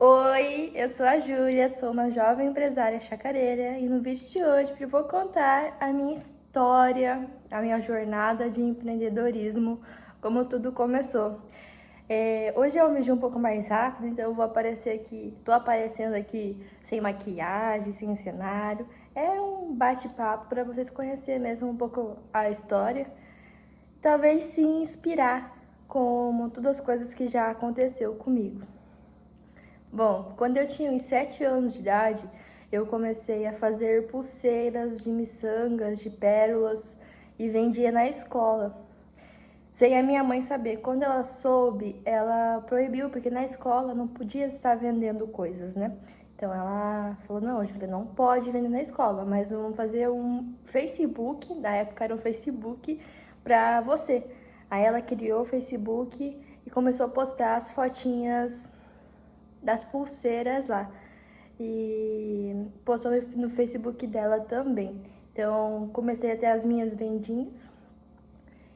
Oi, eu sou a Júlia, sou uma jovem empresária chacareira e no vídeo de hoje eu vou contar a minha história, a minha jornada de empreendedorismo, como tudo começou. Hoje é um vídeo um pouco mais rápido, então eu vou aparecer aqui, tô aparecendo aqui sem maquiagem, sem cenário. É um bate-papo para vocês conhecerem mesmo um pouco a história, talvez se inspirar como todas as coisas que já aconteceu comigo. Bom, quando eu tinha uns 7 anos de idade, eu comecei a fazer pulseiras de miçangas, de pérolas e vendia na escola. Sem a minha mãe saber. Quando ela soube, ela proibiu, porque na escola não podia estar vendendo coisas, né? Então ela falou, não, Júlia, não pode vender na escola, mas vamos fazer um Facebook, na época era um Facebook, pra você. Aí ela criou o Facebook e começou a postar as fotinhas das pulseiras lá. E postou no Facebook dela também. Então comecei a ter as minhas vendinhas.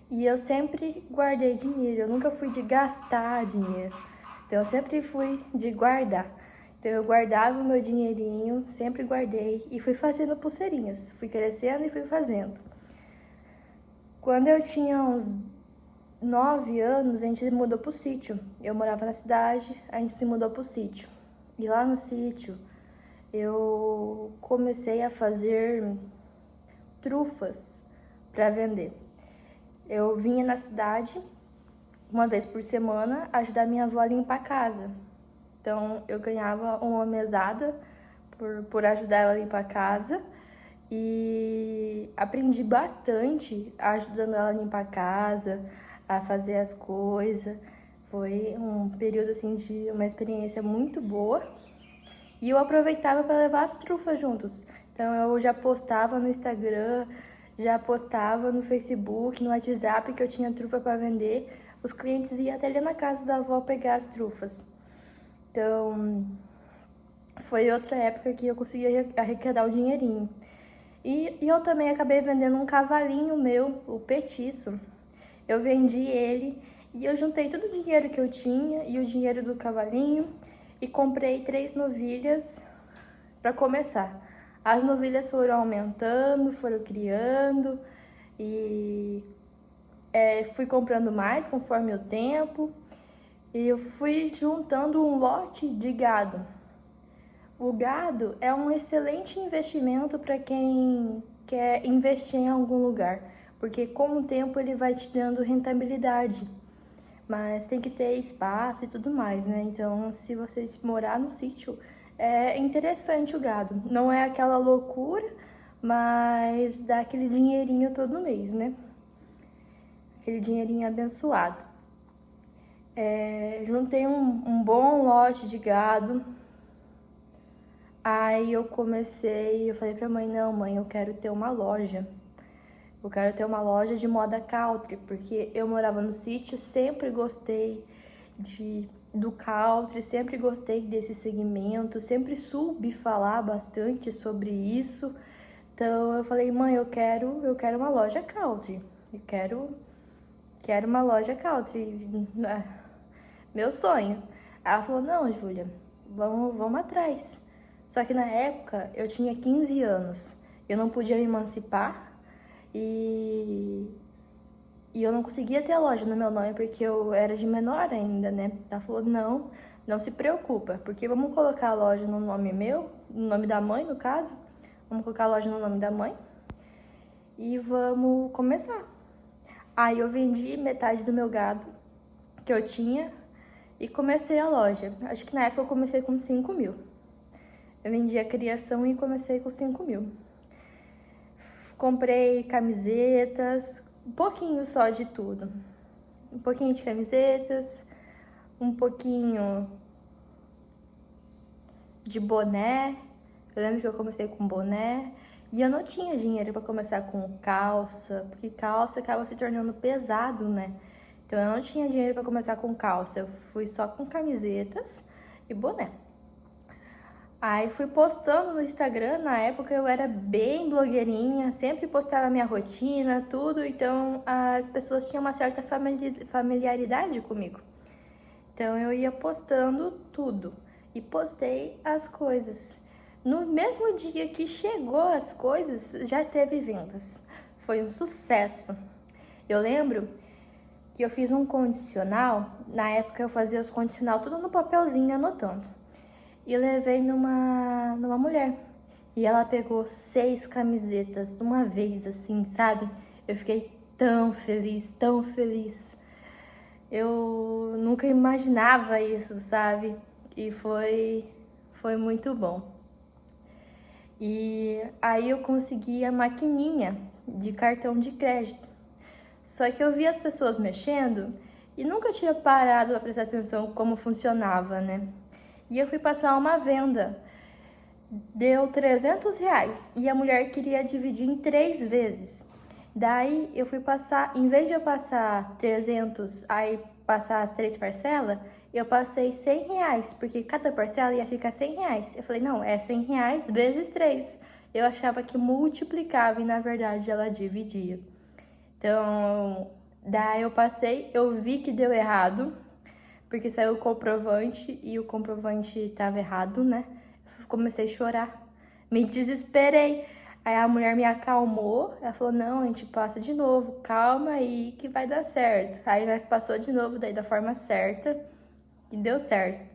E eu sempre guardei dinheiro, eu nunca fui de gastar dinheiro. Então eu sempre fui de guardar. Então eu guardava o meu dinheirinho, sempre guardei e fui fazendo pulseirinhas. Fui crescendo e fui fazendo. Quando eu tinha uns 9 anos, a gente mudou pro sítio. Eu morava na cidade, a gente se mudou pro sítio. E lá no sítio, eu comecei a fazer trufas para vender. Eu vinha na cidade, uma vez por semana, ajudar minha avó a limpar a casa. Então, eu ganhava uma mesada por ajudar ela a limpar a casa. E aprendi bastante ajudando ela a limpar a casa, a fazer as coisas. Foi um período assim de uma experiência muito boa. E eu aproveitava para levar as trufas juntos. Então eu já postava no Instagram, já postava no Facebook, no WhatsApp que eu tinha trufa para vender. Os clientes iam até ali na casa da avó pegar as trufas. Então foi outra época que eu conseguia arrecadar o dinheirinho. E eu também acabei vendendo um cavalinho meu, o Petiço. Eu vendi ele e eu juntei todo o dinheiro que eu tinha e o dinheiro do cavalinho e comprei 3 novilhas para começar. As novilhas foram aumentando, foram criando e fui comprando mais conforme o tempo e eu fui juntando um lote de gado. O gado é um excelente investimento para quem quer investir em algum lugar, porque com o tempo ele vai te dando rentabilidade, mas tem que ter espaço e tudo mais, né? Então, se você morar no sítio, é interessante o gado. Não é aquela loucura, mas dá aquele dinheirinho todo mês, né? Aquele dinheirinho abençoado. Juntei um bom lote de gado. Aí eu falei pra mãe, não, mãe, eu quero ter uma loja. Eu quero ter uma loja de moda country, porque eu morava no sítio, sempre gostei do country, sempre gostei desse segmento, sempre soube falar bastante sobre isso. Então eu falei, mãe, eu quero uma loja country. Eu quero uma loja country. Meu sonho. Ela falou, não, Júlia, vamos atrás. Só que na época eu tinha 15 anos, eu não podia me emancipar e eu não conseguia ter a loja no meu nome porque eu era de menor ainda, né? Ela falou, não se preocupa, porque vamos colocar a loja no nome meu, no nome da mãe no caso, vamos colocar a loja no nome da mãe e vamos começar. Aí eu vendi metade do meu gado que eu tinha e comecei a loja. Acho que na época eu comecei com 5 mil. Eu vendi a criação e comecei com 5 mil. Comprei camisetas, um pouquinho só de tudo. Um pouquinho de camisetas, um pouquinho de boné. Eu lembro que eu comecei com boné. E eu não tinha dinheiro para começar com calça, porque calça acaba se tornando pesado, né? Então eu não tinha dinheiro para começar com calça. Eu fui só com camisetas e boné. Aí fui postando no Instagram, na época eu era bem blogueirinha, sempre postava minha rotina, tudo, então as pessoas tinham uma certa familiaridade comigo. Então eu ia postando tudo. e postei as coisas. No mesmo dia que chegou as coisas, já teve vendas. Foi um sucesso. Eu lembro que eu fiz um condicional, na época eu fazia os condicional tudo no papelzinho, anotando. E levei numa mulher. E ela pegou 6 camisetas de uma vez, assim, sabe? Eu fiquei tão feliz, tão feliz. Eu nunca imaginava isso, sabe? E foi muito bom. E aí eu consegui a maquininha de cartão de crédito. Só que eu vi as pessoas mexendo e nunca tinha parado para prestar atenção como funcionava, né? E eu fui passar uma venda. Deu R$ 300 e a mulher queria dividir em 3 vezes. Daí eu fui passar, em vez de eu passar 300, aí passar as 3 parcelas, eu passei R$ 100, porque cada parcela ia ficar R$ 100. Eu falei, não, é R$ 100 vezes 3. Eu achava que multiplicava e na verdade ela dividia. Então, daí eu passei, eu vi que deu errado, porque saiu o comprovante e o comprovante estava errado, né? Comecei a chorar, me desesperei. Aí a mulher me acalmou, ela falou, não, a gente passa de novo, calma aí que vai dar certo. Aí nós passou de novo, daí da forma certa, e deu certo.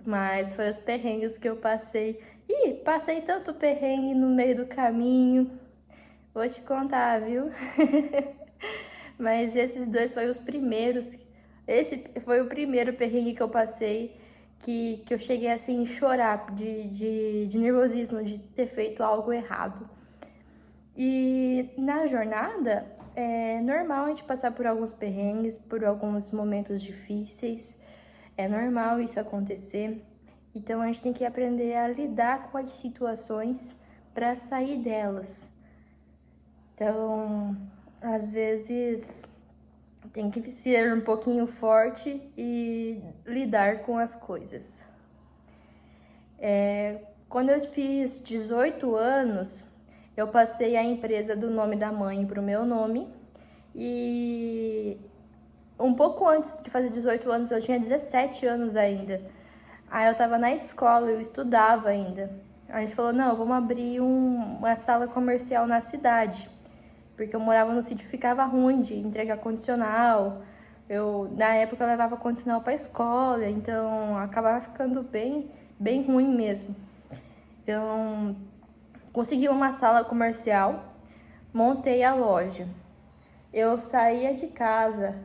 Mas foi os perrengues que eu passei. Ih, passei tanto perrengue no meio do caminho, vou te contar, viu? Mas esses dois foram os primeiros. Esse foi o primeiro perrengue que eu passei, que eu cheguei assim a chorar de nervosismo, de ter feito algo errado. E na jornada é normal a gente passar por alguns perrengues, por alguns momentos difíceis. É normal isso acontecer. Então a gente tem que aprender a lidar com as situações para sair delas. Então, às vezes tem que ser um pouquinho forte e lidar com as coisas. Quando eu fiz 18 anos, eu passei a empresa do nome da mãe para o meu nome. E um pouco antes de fazer 18 anos, eu tinha 17 anos ainda. Aí eu tava na escola, eu estudava ainda. A gente falou, não, vamos abrir uma sala comercial na cidade. Porque eu morava no sítio, ficava ruim de entregar condicional. Na época, eu levava condicional para a escola, então acabava ficando bem ruim mesmo. Então, consegui uma sala comercial, montei a loja. Eu saía de casa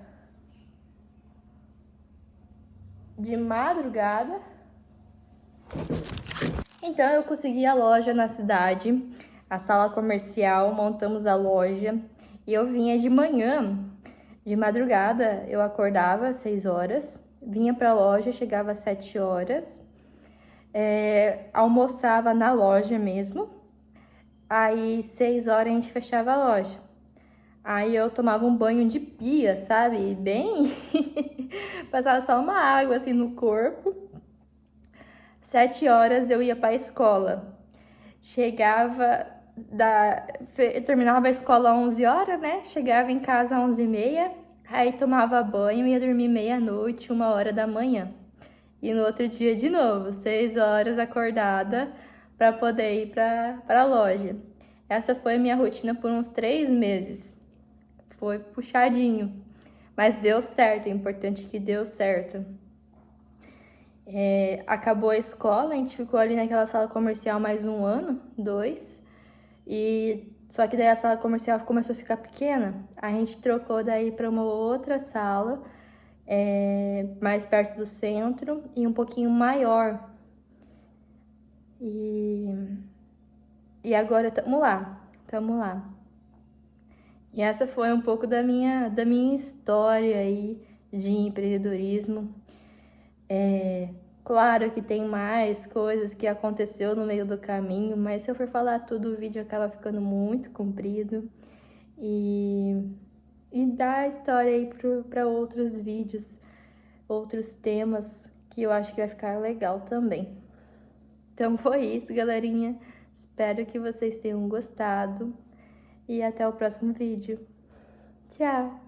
de madrugada. Então, eu consegui a loja na cidade, a sala comercial, montamos a loja e eu vinha de manhã, de madrugada, eu acordava às 6 horas, vinha para a loja, chegava às 7 horas, almoçava na loja mesmo, aí 6 horas a gente fechava a loja. Aí eu tomava um banho de pia, sabe? Bem... passava só uma água assim no corpo. 7 horas eu ia para a escola. Chegava... terminava a escola às 11 horas, né? Chegava em casa às 11h30. Aí tomava banho e ia dormir meia-noite, 1h da manhã. E no outro dia de novo, 6 horas acordada para poder ir para a loja. Essa foi a minha rotina por uns 3 meses. Foi puxadinho, mas deu certo, é importante que deu certo. Acabou a escola, a gente ficou ali naquela sala comercial mais 1 ano, 2, e só que daí a sala comercial começou a ficar pequena, a gente trocou daí para uma outra sala, mais perto do centro e um pouquinho maior. E agora estamos lá. E essa foi um pouco da minha história aí de empreendedorismo. Claro que tem mais coisas que aconteceu no meio do caminho, mas se eu for falar tudo, o vídeo acaba ficando muito comprido. E dá a história aí para outros vídeos, outros temas que eu acho que vai ficar legal também. Então foi isso, galerinha. Espero que vocês tenham gostado. E até o próximo vídeo. Tchau!